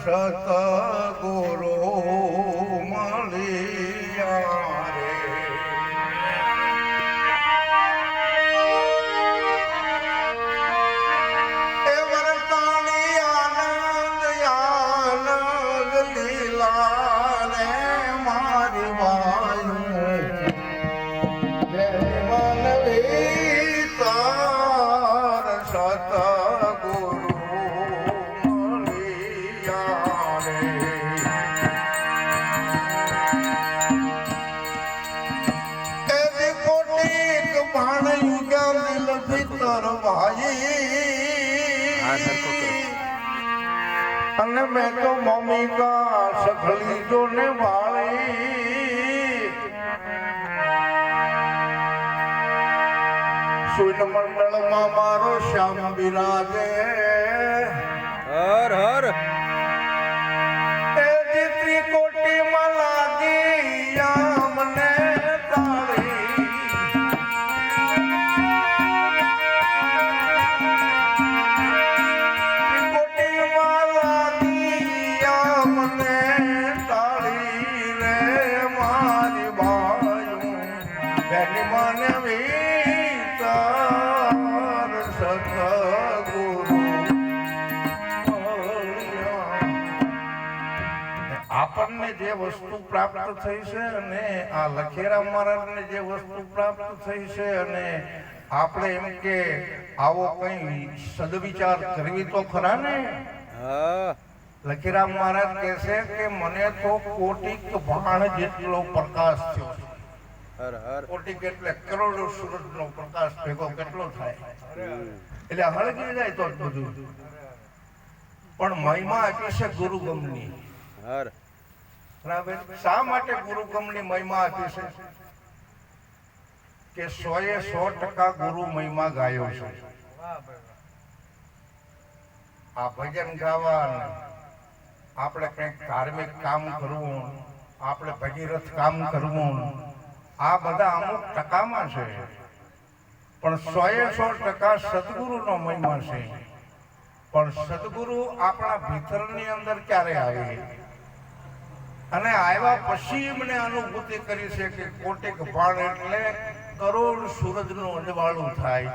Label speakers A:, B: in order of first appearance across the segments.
A: સતગુરુ મળ્યા રે. એ વરતાણી આનંદ આનંદ લીલા ને મારી વાયુ મનવી તાર સતગુરુ અને મેં તો મમ્મી કા સખલી જો ને વાળી સુન મંડળ માં મારો શ્યામ બિરાજે
B: હર હર
A: એ ત્રિકોટી માં લાગી અમને આપણને જે વસ્તુ પ્રાપ્ત થઈ છે અને આ લખેરા મહારાજને જે વસ્તુ પ્રાપ્ત થઈ છે અને આપણે એમ કે આવો કઈ સદવિચાર કરવી તો ખરા ને. લખીરામ મહારાજ કહે છે કે મને તો કોટિક ભાણ જેટલો પ્રકાશ થયો. કોટિક એટલે કરોડો સૂરજનો પ્રકાશ ભેગો કેટલો થાય એટલે હળગી જાય તો બધું. પણ મહિમા આપી છે ગુરુગમની. શા માટે ગુરુગમની મહિમા આપી છે કે 100% ગુરુ મહિમા ગાયો છે. આ ભજન ગાવા, આપણે કંઈક ધાર્મિક કામ કરવું, આપણે ભગીરથ કામ કરવું, આ બધા અમુક ટકામાં છે. પણ 100% સદગુરુનો મહિમા છે. પણ સદગુરુ આપણા ભીતરની અંદર ક્યારે આવે અને આવ્યા પછી મને અનુભૂતિ કરી છે કે કોટિક ભાણ એટલે કરોડ સૂરજનું અજવાળું થાય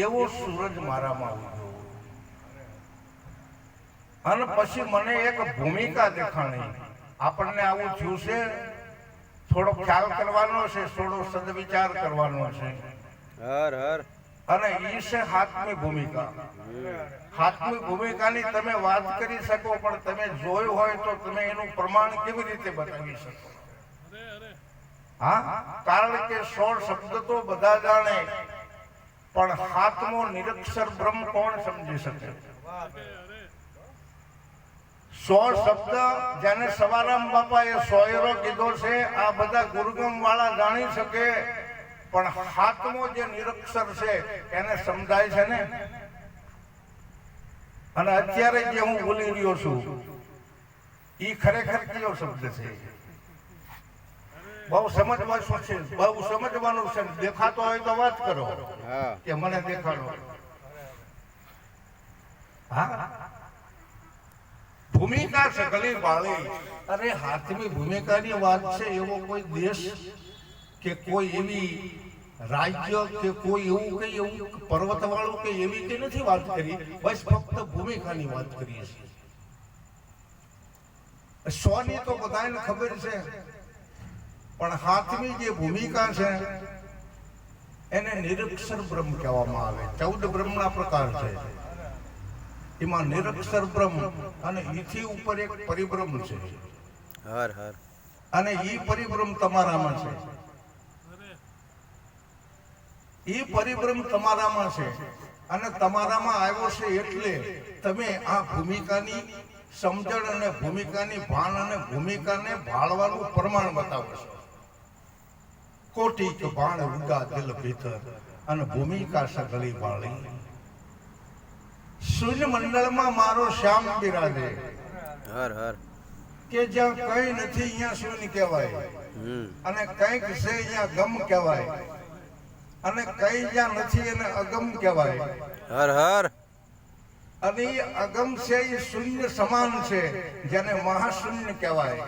A: એવો સૂરજ મારામાં ઉગ્યો. અને પછી મને એક ભૂમિકા દેખાણી. આપણને આવું થયું છે, થોડો ખ્યાલ કરવાનો છે, થોડો સદવિચાર કરવાનો છે. અને ઈ છે હાથમી ભૂમિકા. હાથમી ભૂમિકાની તમે વાત કરી શકો, પણ તમે જોયું હોય તો તમે એનું પ્રમાણ કેવી રીતે બતાવી શકો? હા, કારણ કે 100 શબ્દ તો બધા જાણે, પણ હાથમો નિરક્ષર બ્રહ્મ કોણ સમજી શકે? 100 શબ્દ જેને સવારામ બાપાએ 100 કીધો છે, આ બધા ગુરુગમ વાળા જાણી શકે, પણ હાથમો જે નિરક્ષર છે એને સમજાય છે ને. અને અત્યારે જે હું બોલી રહ્યો છું ઈ ખરેખર કયો શબ્દ છે? બહુ સમજવાનું છે, બહુ સમજવાનું છે. દેખાતો હોય તો વાત કરો કે મને દેખાડો. હા, ભૂમિકા છે ગલી બાળી. અરે હાથમી ભૂમિકાની વાત છે. એવો કોઈ દેશ કે કોઈ એવી રાજ્ય કે કોઈ એવું કઈ એવું પર્વત વાળું કે એવી કઈ નથી વાત કરી. બસ ફક્ત ભૂમિકાની વાત કરીએ છીએ. 100 ની તો બધાને ખબર છે, પણ હાથમી જે ભૂમિકા છે એને નિરક્ષર બ્રહ્મ કહેવામાં આવે. 14 બ્રહ્મના પ્રકાર છે. એમાં નિરક્ષર બ્રહ્મ અને ઈથી ઉપર એક પરિબ્રહ્મ છે. અને ઈ પરિબ્રહ્મ તમારામાં છે. ઈ પરિબ્રહ્મ તમારામાં છે અને તમારામાં આવ્યો છે એટલે તમે આ ભૂમિકાની સમજણ અને ભૂમિકાની ભાન અને ભૂમિકાને ભાળવાનું પ્રમાણ બતાવો છો. કોટિક ભાણ ઉગા દિલ ભીતર અને ભૂમિકા સગળી વાળી. શૂન્ય મંડળમાં મારો શ્યામ બિરાજે. કે જ્યાં કઈ નથી અહીંયા શૂન્ય કહેવાય, અને કઈક છે અહીંયા ગમ કહેવાય, અને કઈ જ્યાં નથી એને અગમ કહેવાય. અને એ અગમ છે, એ શૂન્ય સમાન છે, જેને મહાશૂન્ય કહેવાય.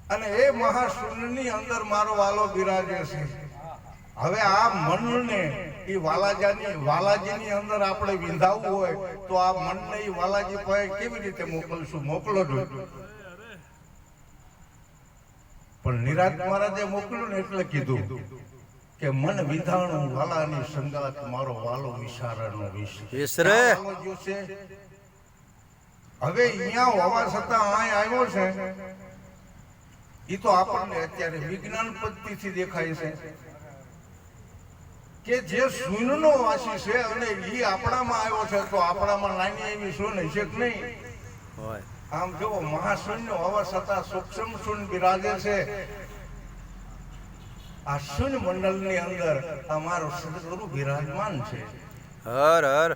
A: અને એ મહાશૂન્યની અંદર મારો વાલો બિરાજે છે. હવે આ મનને એ વાલાજીની અંદર આપણે વિંધાવવું હોય તો આ મનને એ વાલાજી પાસે કેવી રીતે મોકલશું? મોકલો જ. પણ નિરાત મહારાજે મોકલ્યું ને એટલે કીધું કે મન વિધાણું વાલાની સંગાત, મારો વાલો વિસારણનો વિસરે. હવે અહીંયા હોવા છતાં અહીં આવ્યો છે, એ તો આપણને અત્યારે વિજ્ઞાન પદ્ધતિથી દેખાય છે કે જે શૂન્યનો વાસી છે અને એ આપણામાં આવ્યો છે, તો આપણામાં નાની એવી શૂન્ય છે કે નહીં? આમ જો મહાશૂન્ય હોવા છતાં સૂક્ષ્મ શૂન્ય બિરાજે છે. આ શૂન્ય મંડળની અંદર અમારો સદગુરુ બિરાજમાન છે.
B: હર હર.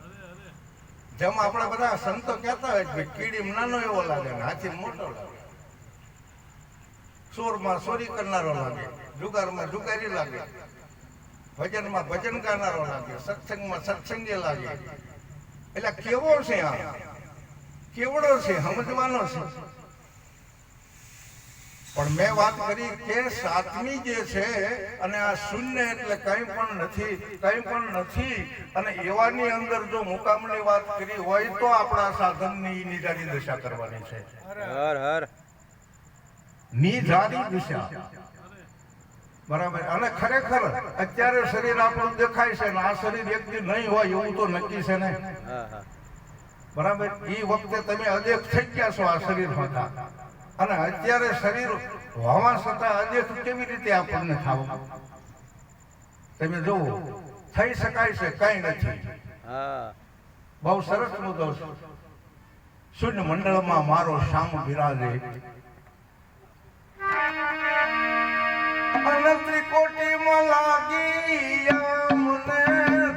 A: જેમ આપણે બધા સંતો કહેતા હોય કે કીડી નાનો એવો લાગે ને હાથી મોટો લાગે, સોરમાં સોરી કરનારો લાગે, જુગારમાં જુગારી લાગે, ભજનમાં ભજન કરનારો લાગે, સત્સંગમાં સત્સંગી લાગે. એટલે કેવો છે? આ કેવડો છે, સમજવાનો છે. પણ મેં વાત કરી કે સાતમી જે છે, અને આ શૂન્ય એટલે કંઈ પણ નથી. અને એવાની અંદર જો મુકામની વાત કરી હોય તો આપણા સાધનની નિજારી દશા કરવાની છે.
B: હર હર.
A: નિજારી દશા, બરાબર. અને ખરેખર અત્યારે શરીર આપણું દેખાય છે, ને આ શરીર એક દી નહીં હોય એવું તો નક્કી છે ને. બરાબર. એ વખતે તમે અદેખ થઈ ગયા છો આ શરીર હતા, અને અત્યારે શરીર હોવા છતાં અદેખ કેવી રીતે આપણને થાવ? તમે જુઓ, થઈ શકાય છે, કઈ નથી. બહુ સરસ મુદ્દો છે. શૂન્ય મંડળમાં મારો શ્યામ બિરાજે, અને ત્રિકોટીમાં લાગી મને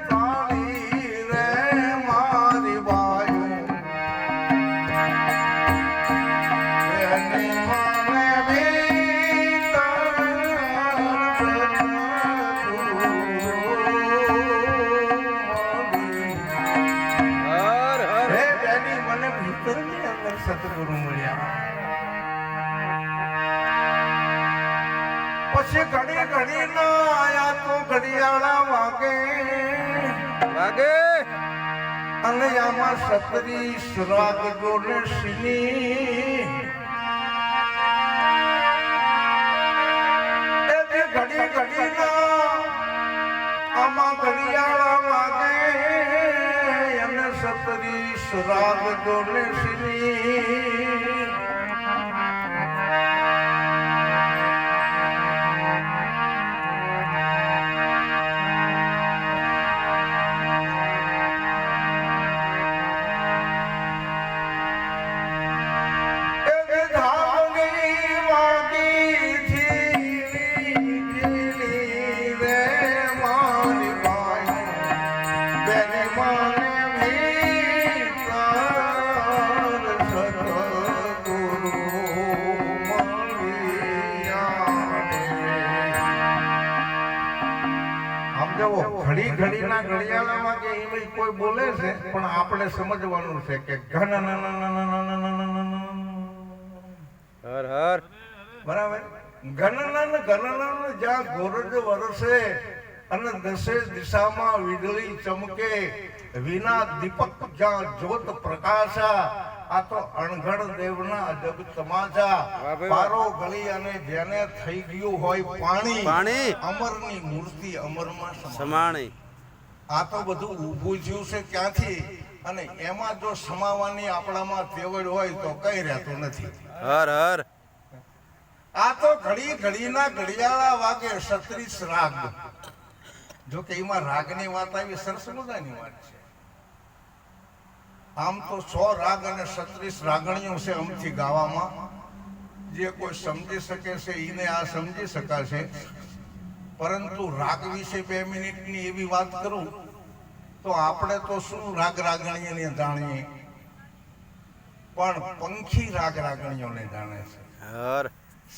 A: તાળી રે મારી બાયું. સતગુરુ મળ્યા પછી ઘડી ઘડી ના આયા તો ઘડિયાળા વાગે અને આમાં 36 રાગ જોડે સીની. ઘડી ઘડી ના આમાં ઘડિયાળા વાગે અને 36 રાગ જોડે સીની. ઘડી ઘડી ના ઘડિયાળામાં કે એવી કોઈ બોલે છે, પણ આપણે સમજવાનું છે કે
B: હર હર.
A: બરાબર. ઘનન જ્યાં ગોરજ વરસે અને દસે દિશામાં વીજળી ચમકે, વિના દીપક જ્યાં જ્યોત પ્રકાશા. આ તો અણઘડ દેવના અજબ તમાચા. પારો ગળી અને જેને થઈ ગયું હોય પાણી, અમરની મૂર્તિ અમરમાં સમાણી. આ તો બધું ઊભું થયું છે ક્યાંથી? અને એમાં જો સમાવાની આપણામાં તેવડ હોય તો કઈ રહેતું નથી.
B: હર હર.
A: આ તો ઘડી ઘડીના ઘડિયાળા વાગે 36 રાગ. જો કે એમાં રાગની વાત આવી, સરસ મજાની વાત છે. આમ તો 100 રાગ અને 36 રાગણીઓ છે અમથી ગાવામાં. જે કોઈ સમજી શકે છે એને આ સમજી શકાશે. પરંતુ રાગ વિશે 2 મિનિટની એવી વાત કરું તો આપણે તો શું રાગ રાગણીઓને જાણીએ, પણ પંખી રાગ રાગણીઓને જાણે છે.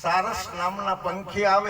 A: સારસ નામના પંખી આવે